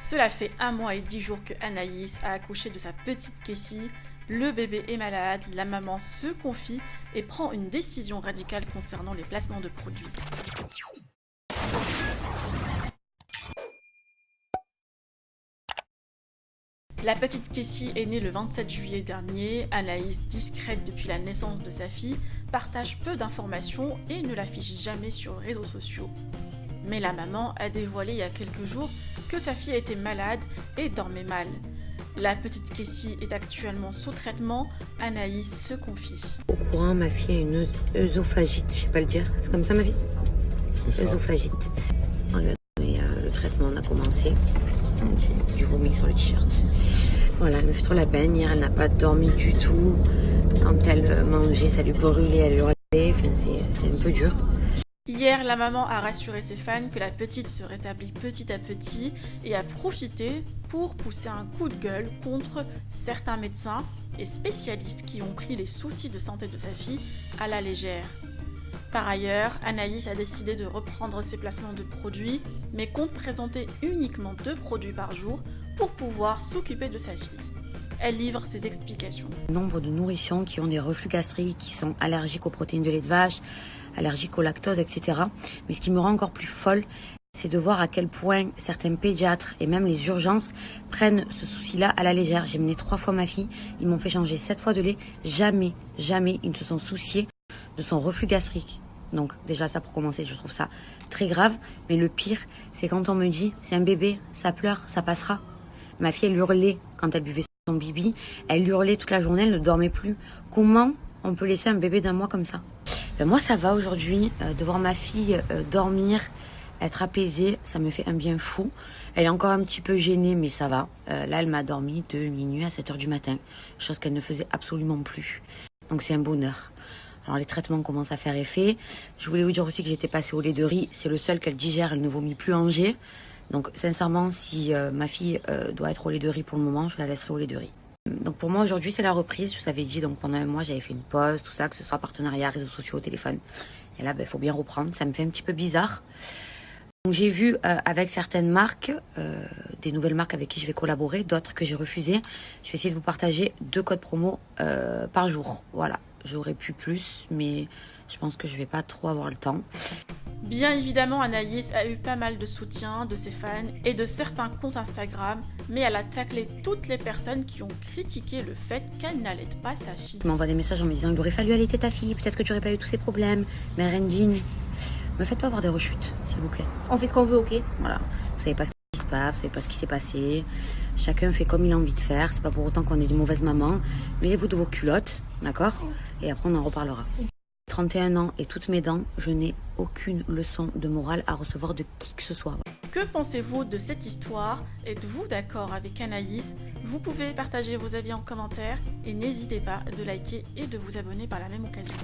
Cela fait 1 mois et 10 jours que Anaïs a accouché de sa petite Kessie. Le bébé est malade, la maman se confie et prend une décision radicale concernant les placements de produits. La petite Kessie est née le 27 juillet dernier. Anaïs, discrète depuis la naissance de sa fille, partage peu d'informations et ne l'affiche jamais sur les réseaux sociaux. Mais la maman a dévoilé il y a quelques jours que sa fille était malade et dormait mal. La petite Kessie est actuellement sous traitement. Anaïs se confie. Au courant, ma fille a une œsophagite, je sais pas le dire. C'est comme ça ma vie? Œsophagite. On lui a donné le traitement, on a commencé. J'ai du vomi sur le t-shirt. Voilà, elle me fait trop la peine. Hier, elle n'a pas dormi du tout. Quand elle mangeait, ça lui brûlait, elle hurlait. Enfin, c'est un peu dur. Hier, la maman a rassuré ses fans que la petite se rétablit petit à petit et a profité pour pousser un coup de gueule contre certains médecins et spécialistes qui ont pris les soucis de santé de sa fille à la légère. Par ailleurs, Anaïs a décidé de reprendre ses placements de produits, mais compte présenter uniquement 2 produits par jour pour pouvoir s'occuper de sa fille. Elle livre ses explications. Nombre de nourrissons qui ont des reflux gastriques, qui sont allergiques aux protéines de lait de vache, allergiques au lactose, etc. Mais ce qui me rend encore plus folle, c'est de voir à quel point certains pédiatres et même les urgences prennent ce souci-là à la légère. J'ai mené 3 fois ma fille, ils m'ont fait changer 7 fois de lait. Jamais ils ne se sont souciés de son reflux gastrique. Donc déjà ça pour commencer, je trouve ça très grave. Mais le pire, c'est quand on me dit, c'est un bébé, ça pleure, ça passera. Ma fille, elle hurlait quand elle buvait son bibi. Elle hurlait toute la journée, elle ne dormait plus. Comment on peut laisser un bébé d'1 mois comme ça? Moi, ça va aujourd'hui. De voir ma fille dormir, être apaisée, ça me fait un bien fou. Elle est encore un petit peu gênée, mais ça va. Là, elle m'a dormi de minuit à 7h du matin, chose qu'elle ne faisait absolument plus. Donc, c'est un bonheur. Alors, les traitements commencent à faire effet. Je voulais vous dire aussi que j'étais passée au lait de riz. C'est le seul qu'elle digère, elle ne vomit plus en jet. Donc, sincèrement, si ma fille doit être au lait de riz pour le moment, je la laisserai au lait de riz. Donc pour moi aujourd'hui c'est la reprise, je vous avais dit, donc pendant 1 mois j'avais fait une pause, tout ça, que ce soit partenariat, réseaux sociaux, au téléphone. Et là il faut bien reprendre, ça me fait un petit peu bizarre. Donc j'ai vu avec certaines marques, des nouvelles marques avec qui je vais collaborer, d'autres que j'ai refusées. Je vais essayer de vous partager 2 codes promo par jour. Voilà, j'aurais pu plus, mais je pense que je vais pas trop avoir le temps. Bien évidemment, Anaïs a eu pas mal de soutien de ses fans et de certains comptes Instagram, mais elle a taclé toutes les personnes qui ont critiqué le fait qu'elle n'allaite pas sa fille. Tu m'envoies des messages en me disant il aurait fallu allaiter ta fille, peut-être que tu n'aurais pas eu tous ces problèmes. Mais Rendine, me faites pas avoir des rechutes, s'il vous plaît. On fait ce qu'on veut, ok? Voilà, vous savez pas ce qui se passe, vous savez pas ce qui s'est passé. Chacun fait comme il a envie de faire, c'est pas pour autant qu'on est des mauvaises mamans. Mêlez-vous de vos culottes, d'accord? Et après on en reparlera. 31 ans et toutes mes dents, je n'ai aucune leçon de morale à recevoir de qui que ce soit. Que pensez-vous de cette histoire? Êtes-vous d'accord avec Anaïs? Vous pouvez partager vos avis en commentaire et n'hésitez pas de liker et de vous abonner par la même occasion.